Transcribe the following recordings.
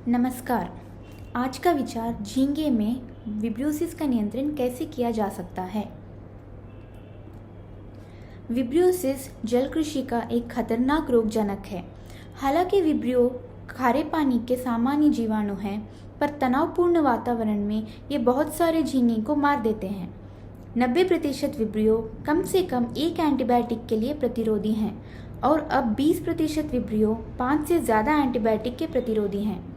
नमस्कार। आज का विचार झींगे में विब्रियोसिस का नियंत्रण कैसे किया जा सकता है। विब्रियोसिस जल कृषि का एक खतरनाक रोगजनक है। हालांकि विब्रियो खारे पानी के सामान्य जीवाणु हैं, पर तनावपूर्ण वातावरण में ये बहुत सारे झींगे को मार देते हैं। 90% विब्रियो कम से कम एक एंटीबायोटिक के लिए प्रतिरोधी हैं और अब 20% विब्रियो 5 से ज़्यादा एंटीबायोटिक के प्रतिरोधी हैं।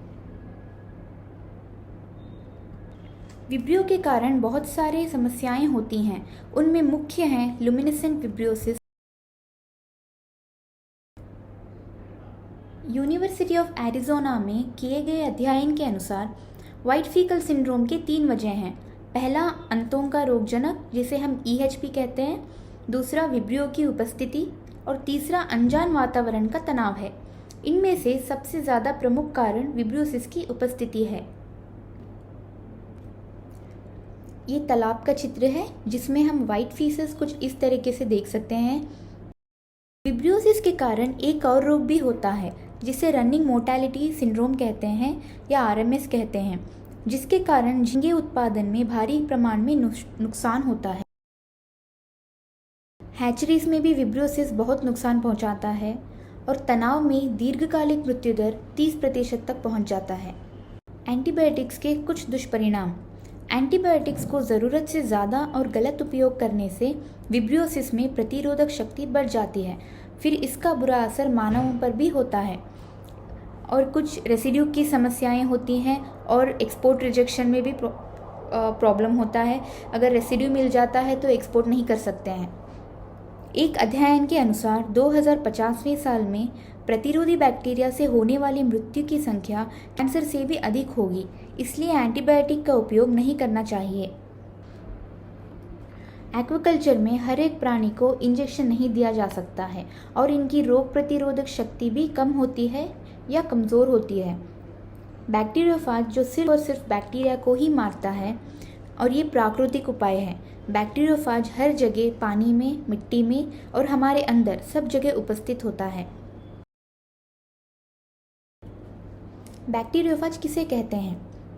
विब्रियो के कारण बहुत सारे समस्याएं होती हैं। उनमें मुख्य हैं लुमिनेसेंट विब्रियोसिस। यूनिवर्सिटी ऑफ एरिज़ोना में किए गए अध्ययन के अनुसार व्हाइट फीकल सिंड्रोम के 3 वजह हैं। पहला, अंतों का रोगजनक जिसे हम EHP कहते हैं। दूसरा, विब्रियो की उपस्थिति। और तीसरा, अनजान वातावरण का तनाव है। इनमें से सबसे ज़्यादा प्रमुख कारण विब्रियोसिस की उपस्थिति है। ये तालाब का चित्र है जिसमें हम व्हाइट फीसेस कुछ इस तरीके से देख सकते हैं। विब्रियोसिस के कारण एक और रोग भी होता है जिसे रनिंग मोर्टेलिटी सिंड्रोम कहते हैं या RMS कहते हैं, जिसके कारण झींगे उत्पादन में भारी प्रमाण में नुकसान होता है। हैचरीज में भी विब्रियोसिस बहुत नुकसान पहुंचाता है और तनाव में दीर्घकालिक मृत्यु दर 30% तक पहुंच जाता है। एंटीबायोटिक्स के कुछ दुष्परिणाम। एंटीबायोटिक्स को ज़रूरत से ज़्यादा और गलत उपयोग करने से विब्रियोसिस में प्रतिरोधक शक्ति बढ़ जाती है। फिर इसका बुरा असर मानवों पर भी होता है और कुछ रेसिड्यू की समस्याएं होती हैं और एक्सपोर्ट रिजेक्शन में भी प्रॉब्लम होता है। अगर रेसिड्यू मिल जाता है तो एक्सपोर्ट नहीं कर सकते हैं। एक अध्ययन के अनुसार 2050वें साल में प्रतिरोधी बैक्टीरिया से होने वाली मृत्यु की संख्या कैंसर से भी अधिक होगी, इसलिए एंटीबायोटिक का उपयोग नहीं करना चाहिए। एक्वाकल्चर में हर एक प्राणी को इंजेक्शन नहीं दिया जा सकता है और इनकी रोग प्रतिरोधक शक्ति भी कम होती है या कमज़ोर होती है। बैक्टीरियोफाज जो सिर्फ और सिर्फ बैक्टीरिया को ही मारता है और ये प्राकृतिक उपाय है। बैक्टीरियोफाज हर जगह, पानी में, मिट्टी में और हमारे अंदर सब जगह उपस्थित होता है। बैक्टीरियोफाज किसे कहते हैं?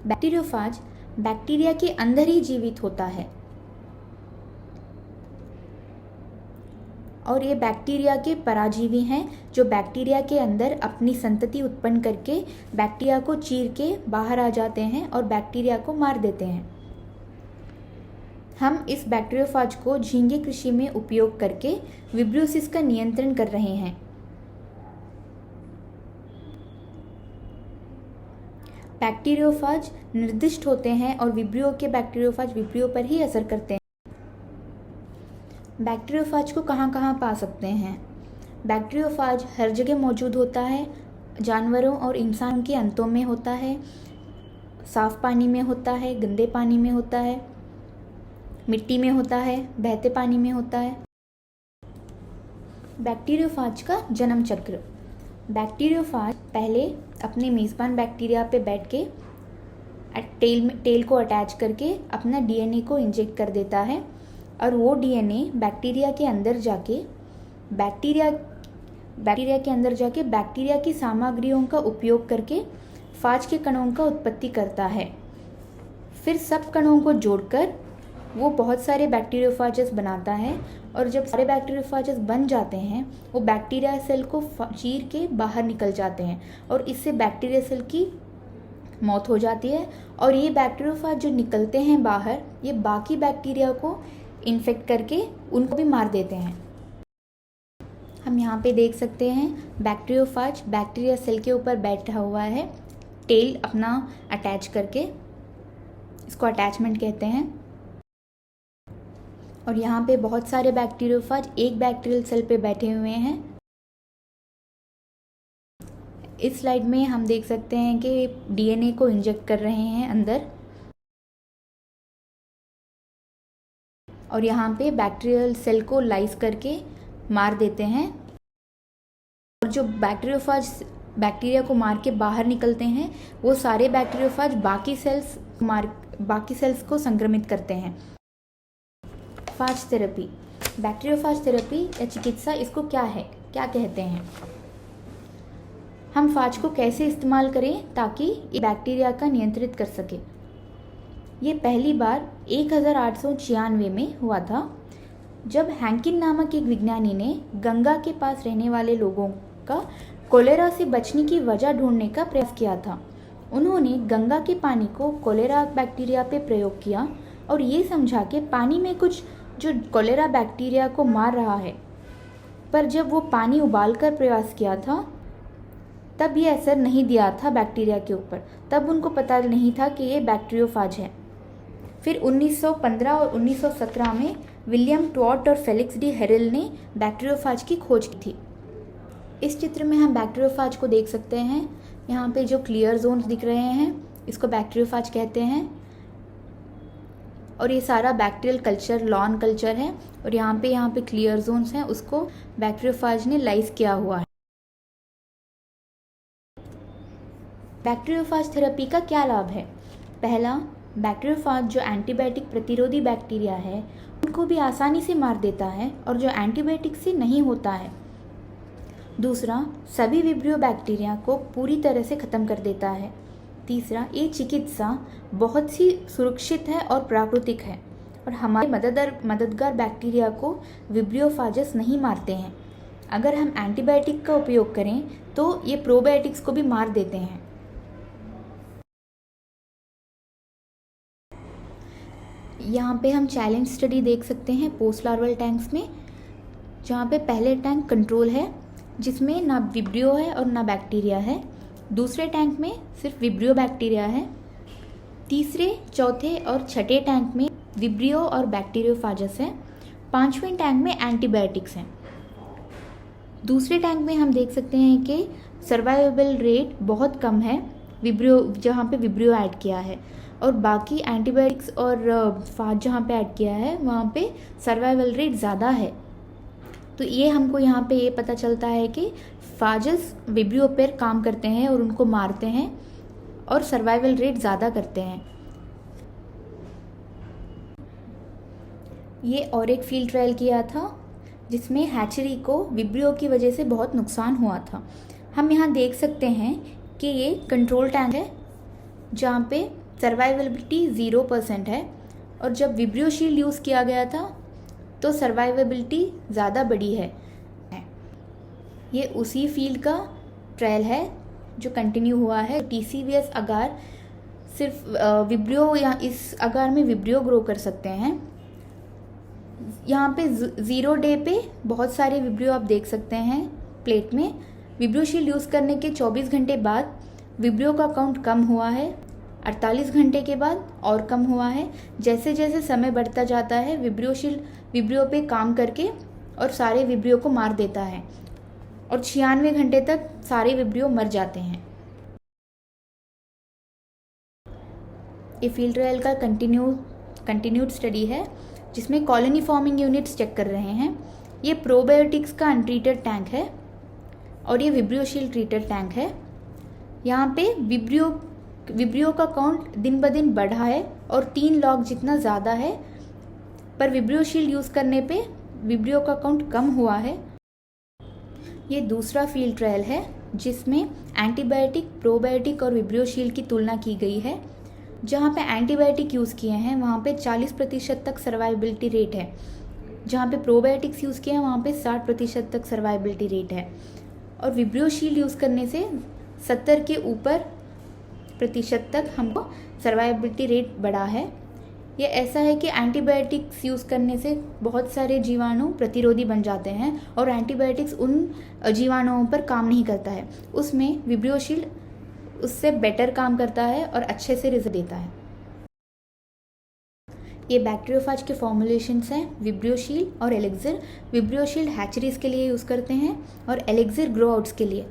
बैक्टीरियोफाज बैक्टीरिया के अंदर ही जीवित होता है और ये बैक्टीरिया के पराजीवी हैं जो बैक्टीरिया के अंदर अपनी संतति उत्पन्न करके बैक्टीरिया को चीर के बाहर आ जाते हैं और बैक्टीरिया को मार देते हैं। हम इस बैक्टीरियोफाज को झींगे कृषि में उपयोग करके विब्रियोसिस का नियंत्रण कर रहे हैं। बैक्टीरियोफाज निर्दिष्ट होते हैं और विब्रियो के बैक्टीरियोफाज विब्रियो पर ही असर करते हैं। बैक्टीरियोफाज को कहाँ कहाँ पा सकते हैं? बैक्टीरियोफाज हर जगह मौजूद होता है। जानवरों और इंसानों के अंतों में होता है, साफ पानी में होता है, गंदे पानी में होता है, मिट्टी में होता है, बहते पानी में होता है। बैक्टीरियोफाज का जन्म चक्र। बैक्टीरियोफाज पहले अपने मेज़बान बैक्टीरिया पे बैठ के टेल को अटैच करके अपना DNA को इंजेक्ट कर देता है और वो DNA बैक्टीरिया के अंदर जाके बैक्टीरिया की सामग्रियों का उपयोग करके फाज के कणों का उत्पत्ति करता है। फिर सब कणों को जोड़कर वो बहुत सारे बैक्टीरियोफाजस बनाता है और जब सारे बैक्टीरियोफाजस बन जाते हैं वो बैक्टीरिया सेल को चीर के बाहर निकल जाते हैं और इससे बैक्टीरिया सेल की मौत हो जाती है। और ये बैक्टीरियोफाज जो निकलते हैं बाहर, ये बाकी बैक्टीरिया को इन्फेक्ट करके उनको भी मार देते हैं। हम यहाँ पे देख सकते हैं बैक्टीरियोफाज बैक्टीरिया सेल के ऊपर बैठा हुआ है, टेल अपना अटैच करके, इसको अटैचमेंट कहते हैं। और यहाँ पे बहुत सारे बैक्टीरियोफाज एक बैक्टीरियल सेल पे बैठे हुए हैं। इस स्लाइड में हम देख सकते हैं कि DNA को इंजेक्ट कर रहे हैं अंदर और यहाँ पे बैक्टीरियल सेल को लाइस करके मार देते हैं। और जो बैक्टीरियोफाज बैक्टीरिया को मार के बाहर निकलते हैं वो सारे बैक्टीरियोफाज बाकी सेल्स को संक्रमित करते हैं। फाज थेरेपी, बैक्टीरियोफाज थेरेपी या चिकित्सा, इसको क्या है, क्या कहते हैं? हम फाज को कैसे इस्तेमाल करें ताकि ये बैक्टीरिया का नियंत्रित कर सके। ये पहली बार 1896 में हुआ था, जब हैंकिन नामक एक विज्ञानी ने गंगा के पास रहने वाले लोगों का कोलेरा से बचने की वजह ढूंढने का प्रयास किया था। उन्होंने गंगा के पानी को कोलेरा बैक्टीरिया पे प्रयोग किया और ये समझा कि पानी में कुछ जो कोलेरा बैक्टीरिया को मार रहा है, पर जब वो पानी उबालकर प्रयास किया था तब ये असर नहीं दिया था बैक्टीरिया के ऊपर। तब उनको पता नहीं था कि ये बैक्टीरियोफाज है। फिर 1915 और 1917 में विलियम ट्वाट और फेलिक्स डी हेरल ने बैक्टीरियोफाज की खोज की थी। इस चित्र में हम बैक्टीरियोफाज को देख सकते हैं। यहाँ पे जो क्लियर जोन्स दिख रहे हैं इसको बैक्टीरियोफाज कहते हैं, और ये सारा बैक्टीरियल कल्चर लॉन कल्चर है, और यहाँ पे क्लियर जोन्स हैं, उसको बैक्टीरियोफाज ने लाइस किया हुआ है। बैक्टीरियोफाज थेरेपी का क्या लाभ है? पहला, बैक्टीरियोफाज जो एंटीबायोटिक प्रतिरोधी बैक्टीरिया है उनको भी आसानी से मार देता है और जो एंटीबायोटिक से नहीं होता है। दूसरा, सभी विब्रियो बैक्टीरिया को पूरी तरह से ख़त्म कर देता है। तीसरा, ये चिकित्सा बहुत ही सुरक्षित है और प्राकृतिक है और हमारे मददगार बैक्टीरिया को विब्रियोफाजस नहीं मारते हैं। अगर हम एंटीबायोटिक का उपयोग करें तो ये प्रोबायोटिक्स को भी मार देते हैं। यहाँ पे हम चैलेंज स्टडी देख सकते हैं पोस्ट लार्वल टैंक्स में, जहाँ पे पहले टैंक कंट्रोल है जिसमें ना विब्रियो है और ना बैक्टीरिया है। दूसरे टैंक में सिर्फ विब्रियो बैक्टीरिया है। तीसरे, चौथे और छठे टैंक में विब्रियो और बैक्टीरियोफाजस है। पांचवें टैंक में एंटीबायोटिक्स हैं। दूसरे टैंक में हम देख सकते हैं कि सर्वाइवेबल रेट बहुत कम है विब्रियो, जहाँ पे विब्रियो ऐड किया है, और बाकी एंटीबायोटिक्स और फाज जहाँ पे ऐड किया है वहाँ पे सर्वाइवल रेट ज़्यादा है। तो ये हमको यहाँ पे ये पता चलता है कि फाजस विब्रियो पर काम करते हैं और उनको मारते हैं और सर्वाइवल रेट ज़्यादा करते हैं। ये और एक फील्ड ट्रायल किया था जिसमें हैचरी को विब्रियो की वजह से बहुत नुकसान हुआ था। हम यहाँ देख सकते हैं कि ये कंट्रोल टैंक है जहाँ पे सर्वाइवेबिलिटी 0% है, और जब विब्रियो शील्ड यूज़ किया गया था तो सर्वाइवेबिलिटी ज़्यादा बड़ी है। ये उसी फील्ड का ट्रायल है जो कंटिन्यू हुआ है। TCVS अगार सिर्फ विब्रियो या इस अगार में विब्रियो ग्रो कर सकते हैं। यहाँ पे 0 डे पे बहुत सारे विब्रियो आप देख सकते हैं प्लेट में। विब्रियो शील्ड यूज़ करने के 24 घंटे बाद विब्रियो का काउंट कम हुआ है, 48 घंटे के बाद और कम हुआ है। जैसे जैसे समय बढ़ता जाता है विब्रियो शील्ड विब्रियो पे काम करके और सारे विब्रियो को मार देता है, और 96 घंटे तक सारे विब्रियो मर जाते हैं। ये फील्ड ट्रायल का कंटिन्यूड स्टडी है जिसमें कॉलोनी फॉर्मिंग यूनिट्स चेक कर रहे हैं। ये प्रोबायोटिक्स का अनट्रीटेड टैंक है और ये विब्रियो शील्ड ट्रीटेड टैंक है। यहाँ पे विब्रियो का काउंट दिन ब दिन बढ़ा है और 3 लॉग जितना ज़्यादा है, पर विब्रियो शील्ड यूज़ करने पे विब्रियो का काउंट कम हुआ है। ये दूसरा फील्ड ट्रायल है जिसमें एंटीबायोटिक, प्रोबायोटिक और विब्रियो शील्ड की तुलना की गई है। जहाँ पे एंटीबायोटिक यूज़ किए हैं वहाँ पे 40% तक सर्वाइवेबिलिटी रेट है, जहाँ पे प्रोबायोटिक्स यूज़ किए हैं वहाँ पे 60% तक सर्वाइवेबिलिटी रेट है, और विब्रियो शील्ड यूज़ करने से 70 के ऊपर प्रतिशत तक हमको सर्वाइवेबिलिटी रेट बढ़ा है। ये ऐसा है कि एंटीबायोटिक्स यूज़ करने से बहुत सारे जीवाणु प्रतिरोधी बन जाते हैं और एंटीबायोटिक्स उन जीवाणुओं पर काम नहीं करता है, उसमें विब्रियो शील्ड उससे बेटर काम करता है और अच्छे से रिजल्ट देता है। ये बैक्टीरियोफाज के फॉर्मुलेशंस हैं विब्रियो शील्ड और एलेक्सिर। विब्रियो शील्ड हैचरीज के लिए यूज़ करते हैं और एलेक्सिर ग्रो आउट्स के लिए।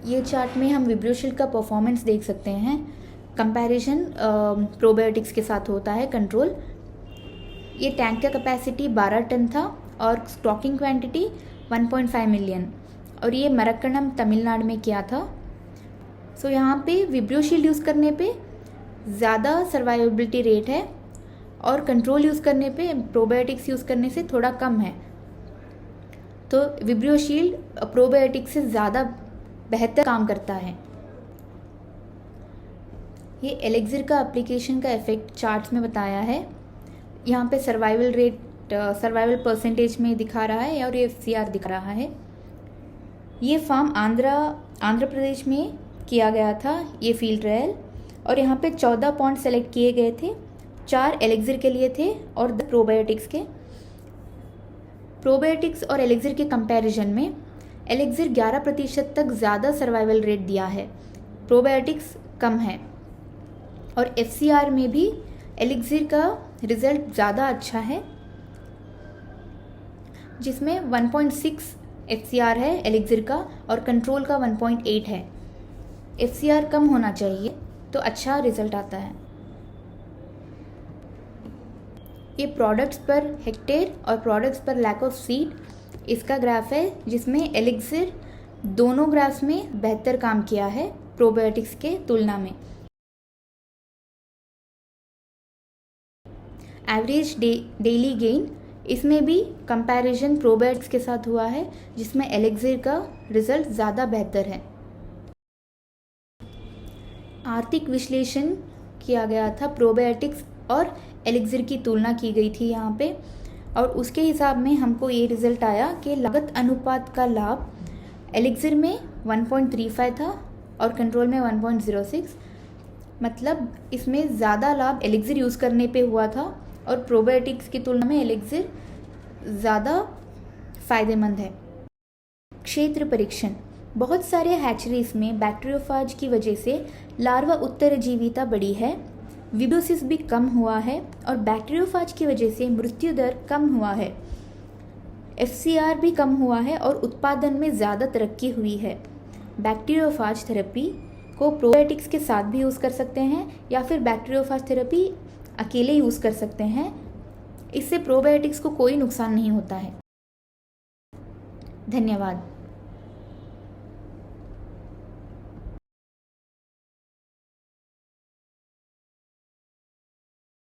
ये चार्ट में हम विब्रियो शील्ड का परफॉर्मेंस देख सकते हैं। कंपैरिजन प्रोबायोटिक्स के साथ होता है कंट्रोल। ये टैंक का कैपेसिटी 12 टन था और स्टॉकिंग क्वांटिटी 1.5 मिलियन, और ये मरक्कणम तमिलनाडु में किया था। सो यहाँ पे विब्रियो शील्ड यूज़ करने पे ज़्यादा सर्वाइवेबिलिटी रेट है और कंट्रोल यूज़ करने पे प्रोबायोटिक्स यूज़ करने से थोड़ा कम है। तो विब्रियोशील्ड प्रोबायोटिक से ज़्यादा बेहतर काम करता है। ये एलेक्सिर का एप्लीकेशन का इफेक्ट चार्ट्स में बताया है। यहाँ पे सर्वाइवल रेट, सर्वाइवल परसेंटेज में दिखा रहा है और ये FCR दिखा रहा है। ये फार्म आंध्र प्रदेश में किया गया था, ये फील्ड ट्रायल, और यहाँ पे 14 पॉइंट सेलेक्ट किए गए थे। 4 एलेक्सिर के लिए थे और 10 प्रोबायोटिक्स के। प्रोबायोटिक्स और एलेक्सिर के कंपैरिजन में एलेक्सिर 11% तक ज़्यादा सर्वाइवल रेट दिया है, प्रोबायोटिक्स कम है। और FCR में भी एलेक्सिर का रिजल्ट ज़्यादा अच्छा है, जिसमें 1.6 FCR है एलेक्सिर का और कंट्रोल का 1.8 है। FCR कम होना चाहिए तो अच्छा रिजल्ट आता है। ये प्रोडक्ट्स पर हेक्टेयर और प्रोडक्ट्स पर लैक ऑफ सीड इसका ग्राफ है, जिसमें एलेक्सिर दोनों ग्राफ्स में बेहतर काम किया है प्रोबायोटिक्स के तुलना में। एवरेज डेली गेन, इसमें भी कंपैरिजन प्रोबायोटिक्स के साथ हुआ है, जिसमें एलेक्सिर का रिजल्ट ज़्यादा बेहतर है। आर्थिक विश्लेषण किया गया था, प्रोबायोटिक्स और एलेक्सिर की तुलना की गई थी यहाँ पे, और उसके हिसाब में हमको ये रिजल्ट आया कि लागत अनुपात का लाभ एलेक्सिर में 1.35 था और कंट्रोल में 1.06, मतलब इसमें ज़्यादा लाभ एलेक्सिर यूज़ करने पे हुआ था और प्रोबायोटिक्स की तुलना में एलेक्सिर ज़्यादा फ़ायदेमंद है। क्षेत्र परीक्षण, बहुत सारे हैचरीज में बैक्टीरियोफाज की वजह से लार्वा उत्तरजीविता बढ़ी है, विब्रोसिस भी कम हुआ है और बैक्टीरियोफाज की वजह से मृत्यु दर कम हुआ है। FCR भी कम हुआ है और उत्पादन में ज़्यादा तरक्की हुई है। बैक्टीरियोफाज थेरेपी को प्रोबायोटिक्स के साथ भी यूज़ कर सकते हैं या फिर बैक्टीरियोफाज थेरेपी अकेले यूज़ कर सकते हैं। इससे प्रोबायोटिक्स को कोई नुकसान नहीं होता है। धन्यवाद।